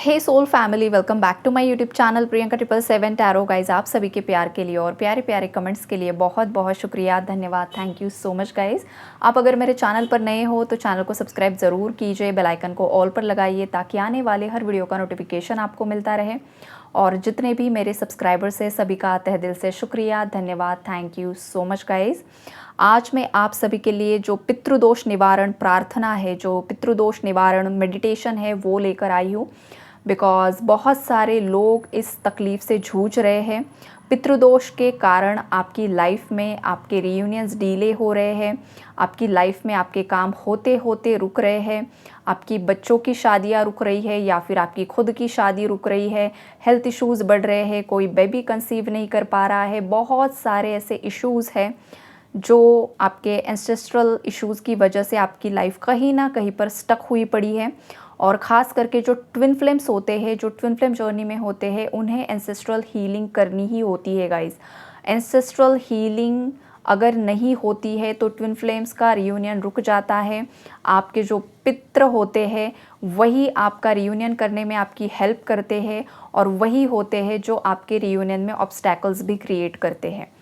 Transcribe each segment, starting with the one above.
Hey soul family, welcome back to my YouTube channel Priyanka 777 tarot. Guys, आप सभी के प्यार के लिए और प्यारे प्यारे कमेंट्स के लिए बहुत बहुत शुक्रिया, धन्यवाद, thank you so much guys. आप अगर मेरे चैनल पर नए हो तो चैनल को सब्सक्राइब ज़रूर कीजिए, बेल आइकन को ऑल पर लगाइए ताकि आने वाले हर वीडियो का नोटिफिकेशन आपको मिलता रहे। और जितने भी मेरे सब्सक्राइबर्स हैं सभी का तहे दिल से शुक्रिया, धन्यवाद, thank you so much guys. आज मैं आप सभी के लिए जो पितृदोष निवारण प्रार्थना है, जो पितृदोष निवारण मेडिटेशन है, वो लेकर आई हूँ। बिकॉज़ बहुत सारे लोग इस तकलीफ़ से जूझ रहे हैं। पितृदोष के कारण आपकी लाइफ में आपके रियूनियंस डिले हो रहे हैं, आपकी लाइफ में आपके काम होते होते रुक रहे हैं, आपकी बच्चों की शादियां रुक रही है या फिर आपकी खुद की शादी रुक रही है, हेल्थ इश्यूज़ बढ़ रहे हैं, कोई बेबी कंसीव नहीं कर पा रहा है। बहुत सारे ऐसे इश्यूज़ हैं जो आपके एंसेस्ट्रल इश्यूज़ की वजह से आपकी लाइफ कहीं ना कहीं पर स्टक हुई पड़ी है। और ख़ास करके जो ट्विन फ्लेम्स होते हैं, जो ट्विन फ्लेम जर्नी में होते हैं, उन्हें एंसेस्ट्रल हीलिंग करनी ही होती है गाइस। एंसेस्ट्रल हीलिंग अगर नहीं होती है तो ट्विन फ्लेम्स का रियूनियन रुक जाता है। आपके जो पितृ होते हैं वही आपका रियूनियन करने में आपकी हेल्प करते हैं और वही होते हैं जो आपके रियूनियन में ऑब्स्टैकल्स भी क्रिएट करते हैं।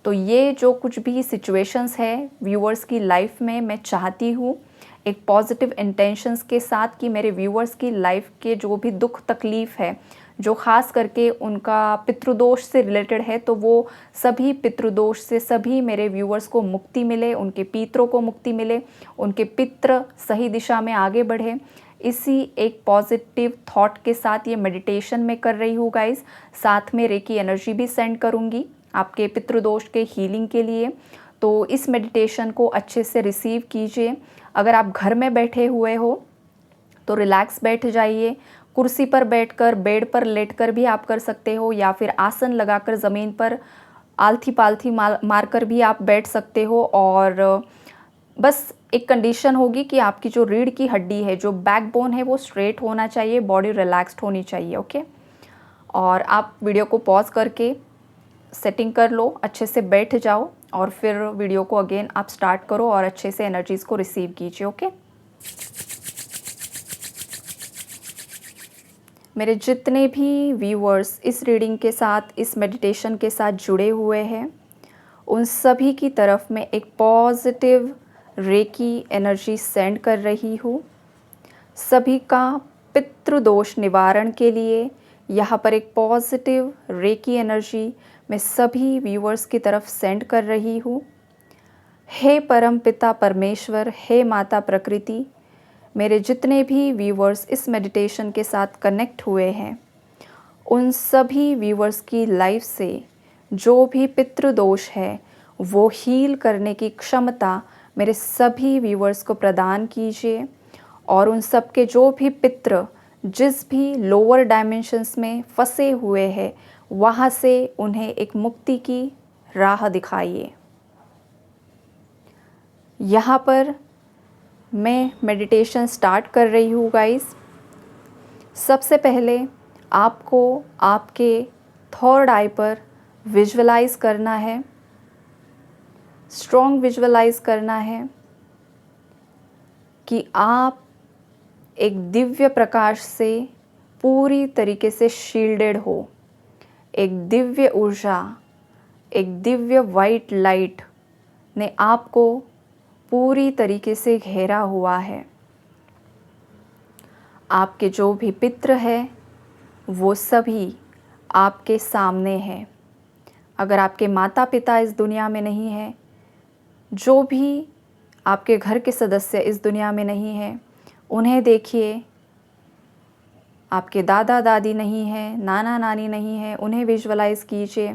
तो ये जो कुछ भी सिचुएशंस है व्यूअर्स की लाइफ में, मैं चाहती हूँ एक पॉजिटिव इंटेंशंस के साथ कि मेरे व्यूअर्स की लाइफ के जो भी दुख तकलीफ़ है, जो ख़ास करके उनका पितृदोष से रिलेटेड है, तो वो सभी पितृदोष से सभी मेरे व्यूअर्स को मुक्ति मिले, उनके पितरों को मुक्ति मिले, उनके पितृ सही दिशा में आगे बढ़े। इसी एक पॉजिटिव थॉट के साथ ये मेडिटेशन मैं कर रही हूँ गाइस। साथ में रेकी एनर्जी भी सेंड करूँगी आपके पितृदोष के हीलिंग के लिए। तो इस मेडिटेशन को अच्छे से रिसीव कीजिए। अगर आप घर में बैठे हुए हो तो रिलैक्स बैठ जाइए, कुर्सी पर बैठकर, बेड पर लेटकर भी आप कर सकते हो या फिर आसन लगाकर ज़मीन पर आलथी पालथी मारकर भी आप बैठ सकते हो। और बस एक कंडीशन होगी कि आपकी जो रीढ़ की हड्डी है, जो बैकबोन है, वो स्ट्रेट होना चाहिए, बॉडी रिलैक्स्ड होनी चाहिए। ओके, और आप वीडियो को पॉज करके सेटिंग कर लो, अच्छे से बैठ जाओ और फिर वीडियो को अगेन आप स्टार्ट करो और अच्छे से एनर्जीज़ को रिसीव कीजिए। ओके, मेरे जितने भी व्यूअर्स इस रीडिंग के साथ, इस मेडिटेशन के साथ जुड़े हुए हैं, उन सभी की तरफ मैं एक पॉजिटिव रेकी एनर्जी सेंड कर रही हूँ। सभी का पितृदोष निवारण के लिए यहाँ पर एक पॉजिटिव रेकी एनर्जी मैं सभी व्यूअर्स की तरफ सेंड कर रही हूँ। हे परम पिता परमेश्वर, हे माता प्रकृति, मेरे जितने भी व्यूअर्स इस मेडिटेशन के साथ कनेक्ट हुए हैं, उन सभी व्यूअर्स की लाइफ से जो भी पितृदोष है वो हील करने की क्षमता मेरे सभी व्यूअर्स को प्रदान कीजिए। और उन सब के जो भी पितृ जिस भी लोअर डायमेंशंस में फंसे हुए हैं, वहाँ से उन्हें एक मुक्ति की राह दिखाइए। यहाँ पर मैं मेडिटेशन स्टार्ट कर रही हूँ गाइस। सबसे पहले आपको आपके थर्ड आई पर विजुअलाइज करना है, स्ट्रॉन्ग विजुअलाइज करना है कि आप एक दिव्य प्रकाश से पूरी तरीके से शील्डेड हो। एक दिव्य ऊर्जा, एक दिव्य वाइट लाइट ने आपको पूरी तरीके से घेरा हुआ है। आपके जो भी पितृ हैं वो सभी आपके सामने हैं। अगर आपके माता पिता इस दुनिया में नहीं हैं, जो भी आपके घर के सदस्य इस दुनिया में नहीं हैं, उन्हें देखिए। आपके दादा दादी नहीं हैं, नाना नानी नहीं हैं, उन्हें विजुअलाइज़ कीजिए।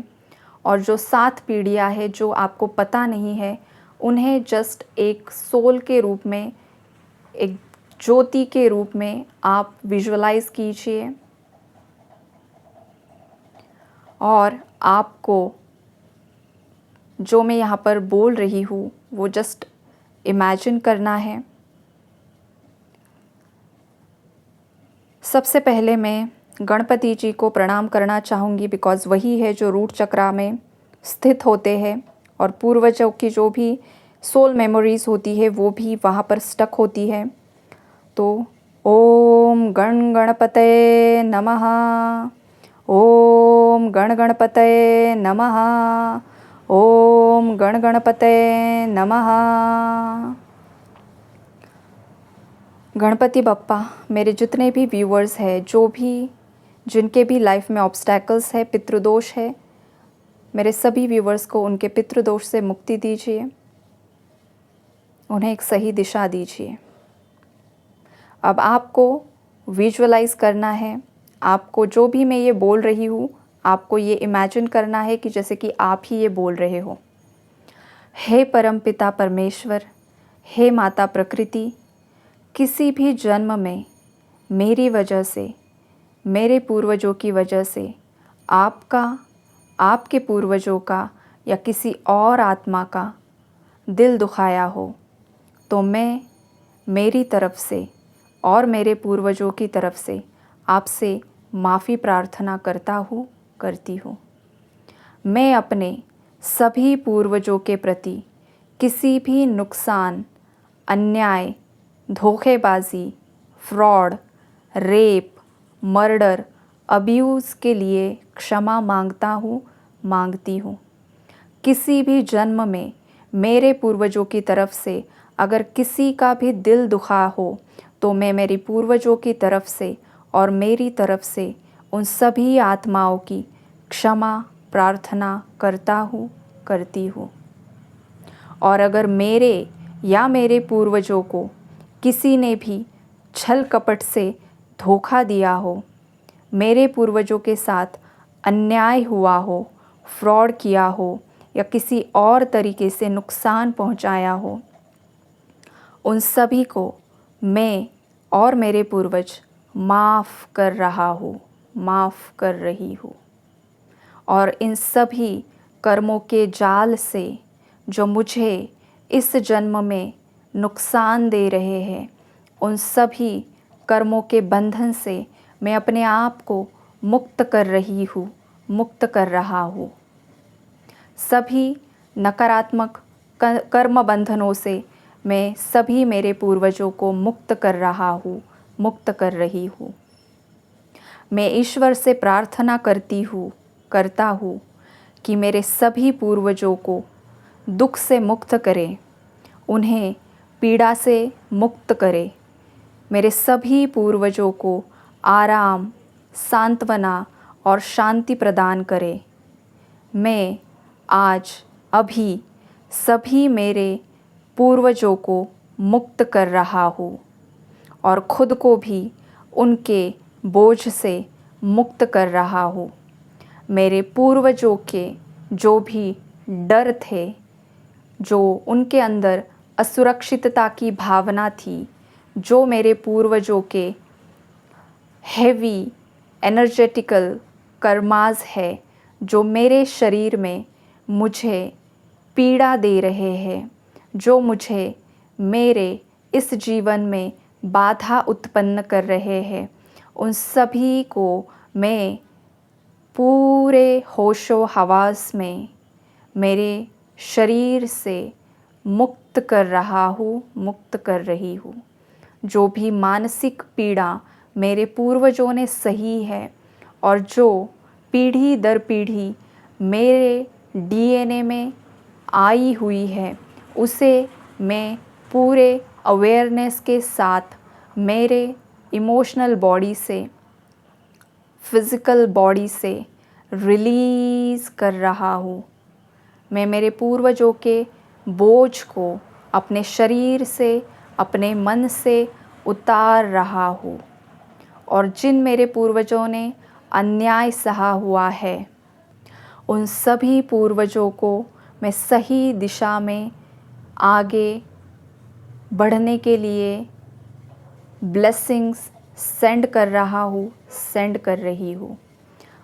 और जो 7 पीढ़ियाँ हैं जो आपको पता नहीं है, उन्हें जस्ट एक सोल के रूप में, एक ज्योति के रूप में आप विजुअलाइज़ कीजिए। और आपको जो मैं यहाँ पर बोल रही हूँ वो जस्ट इमेजिन करना है। सबसे पहले मैं गणपति जी को प्रणाम करना चाहूँगी, बिकॉज़ वही है जो रूट चक्रा में स्थित होते हैं और पूर्वजों की जो भी सोल मेमोरीज़ होती है वो भी वहाँ पर स्टक होती है। तो ओम गण गणपतये नमः। ओम गण गणपतये नमः। ओम गण गणपतये नमः। गणपति बप्पा, मेरे जितने भी व्यूअर्स हैं, जिनके भी लाइफ में ऑब्स्टैकल्स है, पितृदोष है, मेरे सभी व्यूअर्स को उनके पितृदोष से मुक्ति दीजिए, उन्हें एक सही दिशा दीजिए। अब आपको विजुअलाइज करना है, आपको जो भी मैं ये बोल रही हूँ, आपको ये इमेजिन करना है कि जैसे कि आप ही ये बोल रहे हो। हे परमपिता परमेश्वर, हे माता प्रकृति, किसी भी जन्म में मेरी वजह से, मेरे पूर्वजों की वजह से, आपका, आपके पूर्वजों का या किसी और आत्मा का दिल दुखाया हो, तो मैं मेरी तरफ से और मेरे पूर्वजों की तरफ से आपसे माफ़ी प्रार्थना करता हूँ, करती हूँ। मैं अपने सभी पूर्वजों के प्रति किसी भी नुकसान, अन्याय, धोखेबाजी, फ्रॉड, रेप, मर्डर, अब्यूज़ के लिए क्षमा मांगता हूँ, मांगती हूँ। किसी भी जन्म में मेरे पूर्वजों की तरफ से अगर किसी का भी दिल दुखा हो, तो मैं मेरी पूर्वजों की तरफ से और मेरी तरफ से उन सभी आत्माओं की क्षमा प्रार्थना करता हूँ, करती हूँ। और अगर मेरे या मेरे पूर्वजों को किसी ने भी छल कपट से धोखा दिया हो, मेरे पूर्वजों के साथ अन्याय हुआ हो, फ्रॉड किया हो या किसी और तरीके से नुकसान पहुंचाया हो, उन सभी को मैं और मेरे पूर्वज माफ़ कर रहा हूँ, माफ़ कर रही हूँ। और इन सभी कर्मों के जाल से जो मुझे इस जन्म में नुकसान दे रहे हैं, उन सभी कर्मों के बंधन से मैं अपने आप को मुक्त कर रही हूँ, मुक्त कर रहा हूँ। सभी नकारात्मक कर्म बंधनों से मैं सभी मेरे पूर्वजों को मुक्त कर रहा हूँ, मुक्त कर रही हूँ। मैं ईश्वर से प्रार्थना करता हूँ कि मेरे सभी पूर्वजों को दुख से मुक्त करे, उन्हें पीड़ा से मुक्त करे, मेरे सभी पूर्वजों को आराम, सांत्वना और शांति प्रदान करे। मैं आज अभी सभी मेरे पूर्वजों को मुक्त कर रहा हूँ और खुद को भी उनके बोझ से मुक्त कर रहा हूँ। मेरे पूर्वजों के जो भी डर थे, जो उनके अंदर असुरक्षितता की भावना थी, जो मेरे पूर्वजों के हेवी एनर्जेटिकल कर्मास है, जो मेरे शरीर में मुझे पीड़ा दे रहे हैं, जो मुझे मेरे इस जीवन में बाधा उत्पन्न कर रहे हैं, उन सभी को मैं पूरे होशो हवास में मेरे शरीर से मुक्त कर रहा हूँ, मुक्त कर रही हूँ। जो भी मानसिक पीड़ा मेरे पूर्वजों ने सही है और जो पीढ़ी दर पीढ़ी मेरे डीएनए में आई हुई है, उसे मैं पूरे अवेयरनेस के साथ मेरे इमोशनल बॉडी से, फिज़िकल बॉडी से रिलीज़ कर रहा हूँ। मैं मेरे पूर्वजों के बोझ को अपने शरीर से, अपने मन से उतार रहा हूँ। और जिन मेरे पूर्वजों ने अन्याय सहा हुआ है, उन सभी पूर्वजों को मैं सही दिशा में आगे बढ़ने के लिए ब्लेसिंग्स सेंड कर रहा हूँ, सेंड कर रही हूँ।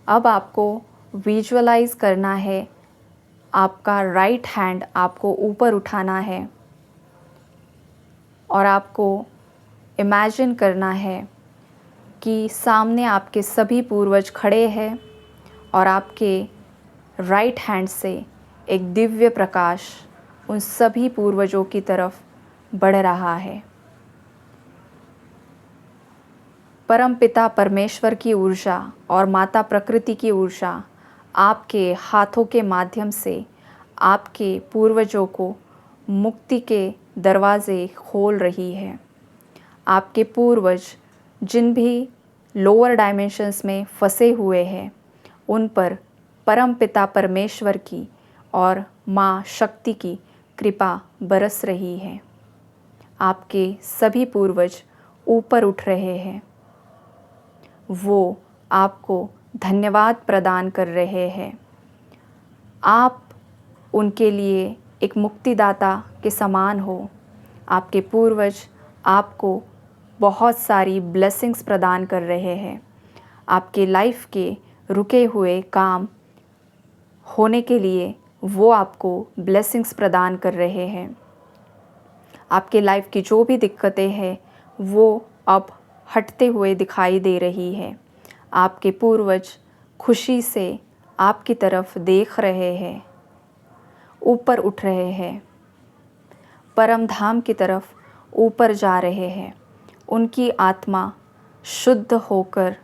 अब आपको विजुअलाइज़ करना है, आपका राइट हैंड आपको ऊपर उठाना है और आपको इमेजिन करना है कि सामने आपके सभी पूर्वज खड़े हैं और आपके राइट हैंड से एक दिव्य प्रकाश उन सभी पूर्वजों की तरफ बढ़ रहा है। परमपिता परमेश्वर की ऊर्जा और माता प्रकृति की ऊर्जा आपके हाथों के माध्यम से आपके पूर्वजों को मुक्ति के दरवाज़े खोल रही है। आपके पूर्वज जिन भी लोअर डायमेंशंस में फंसे हुए हैं, उन पर परमपिता परमेश्वर की और माँ शक्ति की कृपा बरस रही है। आपके सभी पूर्वज ऊपर उठ रहे हैं। वो आपको धन्यवाद प्रदान कर रहे हैं। आप उनके लिए एक मुक्तिदाता के समान हो। आपके पूर्वज आपको बहुत सारी ब्लेसिंग्स प्रदान कर रहे हैं। आपके लाइफ के रुके हुए काम होने के लिए वो आपको ब्लेसिंग्स प्रदान कर रहे हैं। आपके लाइफ की जो भी दिक्कतें हैं वो अब हटते हुए दिखाई दे रही है। आपके पूर्वज खुशी से आपकी तरफ देख रहे हैं, ऊपर उठ रहे हैं, परम धाम की तरफ ऊपर जा रहे हैं। उनकी आत्मा शुद्ध होकर,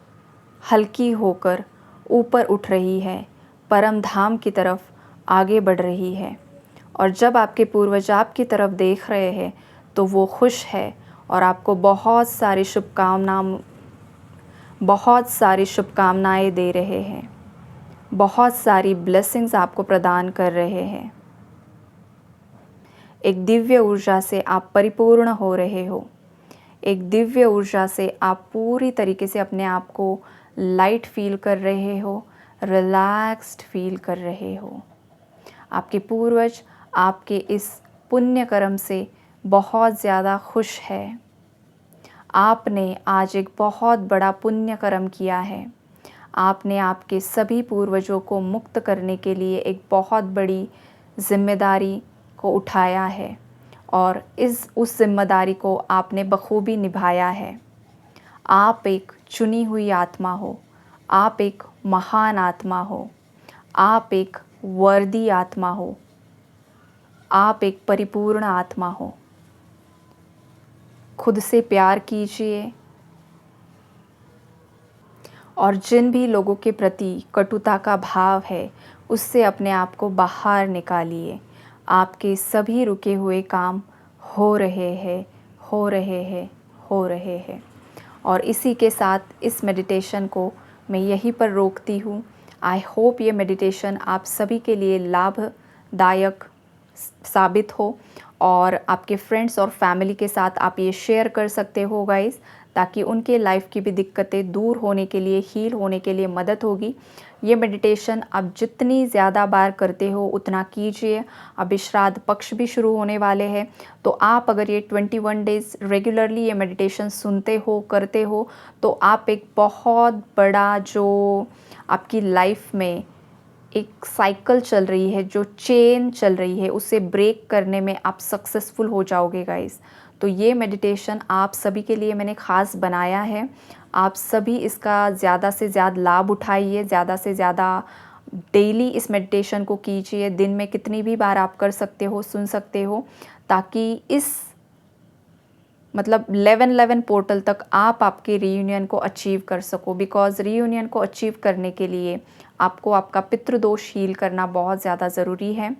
हल्की होकर ऊपर उठ रही है, परम धाम की तरफ आगे बढ़ रही है। और जब आपके पूर्वज आपकी तरफ देख रहे हैं तो वो खुश है और आपको बहुत सारी शुभकामनाएं दे रहे हैं। बहुत सारी ब्लेसिंग्स आपको प्रदान कर रहे हैं। एक दिव्य ऊर्जा से आप परिपूर्ण हो रहे हो। एक दिव्य ऊर्जा से आप पूरी तरीके से अपने आप को लाइट फील कर रहे हो, रिलैक्स्ड फील कर रहे हो। आपके पूर्वज आपके इस पुण्य कर्म से बहुत ज़्यादा खुश है। आपने आज एक बहुत बड़ा पुण्य कर्म किया है। आपने आपके सभी पूर्वजों को मुक्त करने के लिए एक बहुत बड़ी जिम्मेदारी को उठाया है और उस जिम्मेदारी को आपने बखूबी निभाया है। आप एक चुनी हुई आत्मा हो। आप एक महान आत्मा हो। आप एक वर्दी आत्मा हो। आप एक परिपूर्ण आत्मा हो। खुद से प्यार कीजिए और जिन भी लोगों के प्रति कटुता का भाव है उससे अपने आप को बाहर निकालिए। आपके सभी रुके हुए काम हो रहे हैं, हो रहे हैं, हो रहे हैं। और इसी के साथ इस मेडिटेशन को मैं यहीं पर रोकती हूँ। आई होप ये मेडिटेशन आप सभी के लिए लाभदायक साबित हो और आपके फ्रेंड्स और फैमिली के साथ आप ये शेयर कर सकते हो गाइस, ताकि उनके लाइफ की भी दिक्कतें दूर होने के लिए, हील होने के लिए मदद होगी। ये मेडिटेशन आप जितनी ज़्यादा बार करते हो उतना कीजिए। अब श्राद्ध पक्ष भी शुरू होने वाले हैं, तो आप अगर ये 21 डेज़ रेगुलरली ये मेडिटेशन सुनते हो, करते हो, तो आप एक बहुत बड़ा जो आपकी लाइफ में एक साइकिल चल रही है, जो चेन चल रही है, उसे ब्रेक करने में आप सक्सेसफुल हो जाओगे गाइस। तो ये मेडिटेशन आप सभी के लिए मैंने ख़ास बनाया है। आप सभी इसका ज़्यादा से ज़्यादा लाभ उठाइए, ज़्यादा से ज़्यादा डेली इस मेडिटेशन को कीजिए। दिन में कितनी भी बार आप कर सकते हो, सुन सकते हो, ताकि इस 11-11 पोर्टल तक आप आपके रीयूनियन को अचीव कर सको। बिकॉज़ रीयूनियन को अचीव करने के लिए आपको आपका पितृदोष हील करना बहुत ज़्यादा ज़रूरी है।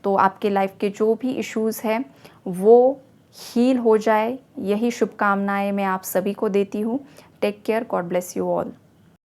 तो आपके लाइफ के जो भी इश्यूज़ हैं वो हील हो जाए, यही शुभकामनाएं मैं आप सभी को देती हूँ। Take care, God bless you all.